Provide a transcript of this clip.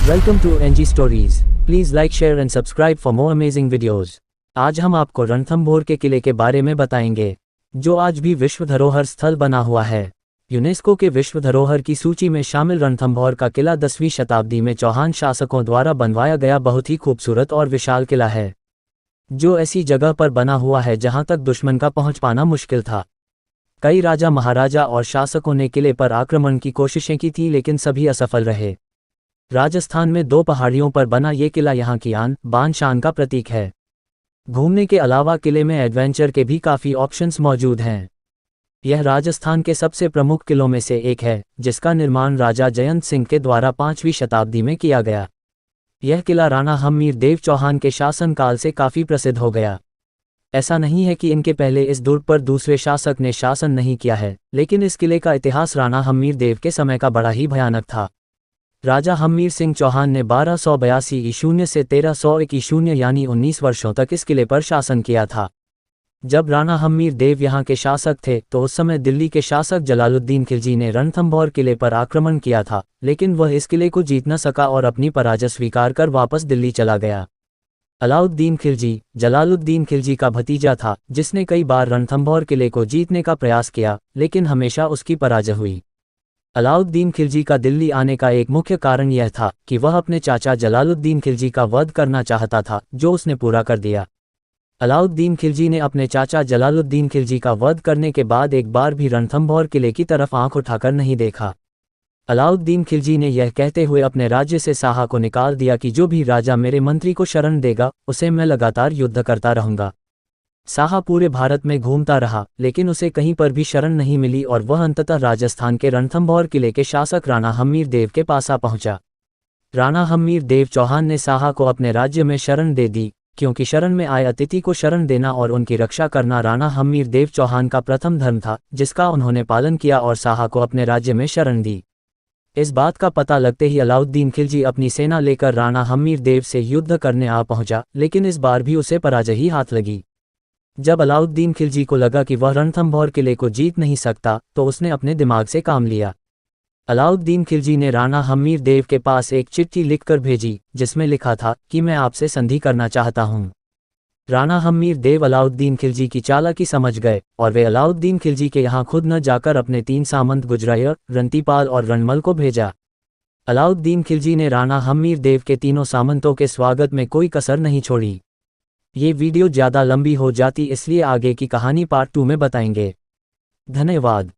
Welcome to NG stories. Please like, share and subscribe for more amazing videos. आज हम आपको रणथंभौर के किले के बारे में बताएंगे, जो आज भी विश्व धरोहर स्थल बना हुआ है। यूनेस्को के विश्व धरोहर की सूची में शामिल रणथंभौर का किला 10वीं शताब्दी में चौहान शासकों द्वारा बनवाया गया बहुत ही खूबसूरत और विशाल किला है, जो ऐसी जगह पर बना हुआ है जहां तक दुश्मन का पहुंच पाना मुश्किल था। कई राजा, महाराजा और शासकों ने किले पर आक्रमण की कोशिशें की थी, लेकिन सभी असफल रहे। राजस्थान में 2 पहाड़ियों पर बना ये किला यहाँ की आन बान शान का प्रतीक है। घूमने के अलावा किले में एडवेंचर के भी काफ़ी ऑप्शंस मौजूद हैं। यह राजस्थान के सबसे प्रमुख किलों में से एक है, जिसका निर्माण राजा जयंत सिंह के द्वारा 5वीं शताब्दी में किया गया। यह किला राणा हम्मीर देव चौहान के शासनकाल से काफ़ी प्रसिद्ध हो गया। ऐसा नहीं है कि इनके पहले इस दुर्ग पर दूसरे शासक ने शासन नहीं किया है, लेकिन इस किले का इतिहास राणा हम्मीर देव के समय का बड़ा ही भयानक था। राजा हम्मीर सिंह चौहान ने 1282 ईशून्य से 1301 ईशून्य यानी 19 वर्षों तक इस किले पर शासन किया था। जब राणा हम्मीर देव यहाँ के शासक थे तो उस समय दिल्ली के शासक जलालुद्दीन खिलजी ने रणथंभौर किले पर आक्रमण किया था, लेकिन वह इस किले को जीत न सका और अपनी पराजय स्वीकार कर वापस दिल्ली चला गया। अलाउद्दीन खिलजी जलालुद्दीन खिलजी का भतीजा था, जिसने कई बार रणथंभौर किले को जीतने का प्रयास किया, लेकिन हमेशा उसकी पराजय हुई। अलाउद्दीन खिलजी का दिल्ली आने का एक मुख्य कारण यह था कि वह अपने चाचा जलालुद्दीन खिलजी का वध करना चाहता था, जो उसने पूरा कर दिया। अलाउद्दीन खिलजी ने अपने चाचा जलालुद्दीन खिलजी का वध करने के बाद एक बार भी रणथंभौर किले की तरफ आंख उठाकर नहीं देखा। अलाउद्दीन खिलजी ने यह कहते हुए अपने राज्य से शाह को निकाल दिया कि जो भी राजा मेरे मंत्री को शरण देगा, उसे मैं लगातार युद्ध करता रहूंगा। शाह पूरे भारत में घूमता रहा, लेकिन उसे कहीं पर भी शरण नहीं मिली और वह अंततः राजस्थान के रणथंभौर किले के शासक राणा हम्मीर देव के पास आ पहुंचा। राणा हम्मीर देव चौहान ने शाह को अपने राज्य में शरण दे दी, क्योंकि शरण में आए अतिथि को शरण देना और उनकी रक्षा करना राणा हम्मीर देव चौहान का प्रथम धर्म था, जिसका उन्होंने पालन किया और शाह को अपने राज्य में शरण दी। इस बात का पता लगते ही अलाउद्दीन खिलजी अपनी सेना लेकर राणा हम्मीर देव से युद्ध करने आ पहुंचा, लेकिन इस बार भी उसे पराजय ही हाथ लगी। जब अलाउद्दीन खिलजी को लगा कि वह रणथंभौर किले को जीत नहीं सकता, तो उसने अपने दिमाग से काम लिया। अलाउद्दीन खिलजी ने राणा हम्मीर देव के पास एक चिट्ठी लिखकर भेजी, जिसमें लिखा था कि मैं आपसे संधि करना चाहता हूँ। राणा हम्मीर देव अलाउद्दीन खिलजी की चालाकी समझ गए और वे अलाउद्दीन खिलजी के यहाँ खुद न जाकर अपने 3 सामंत गुजरायर, रंतीपाल और रणमल को भेजा। अलाउद्दीन खिलजी ने राणा हम्मीर देव के तीनों सामंतों के स्वागत में कोई कसर नहीं छोड़ी। ये वीडियो ज़्यादा लंबी हो जाती, इसलिए आगे की कहानी पार्ट 2 में बताएंगे। धन्यवाद।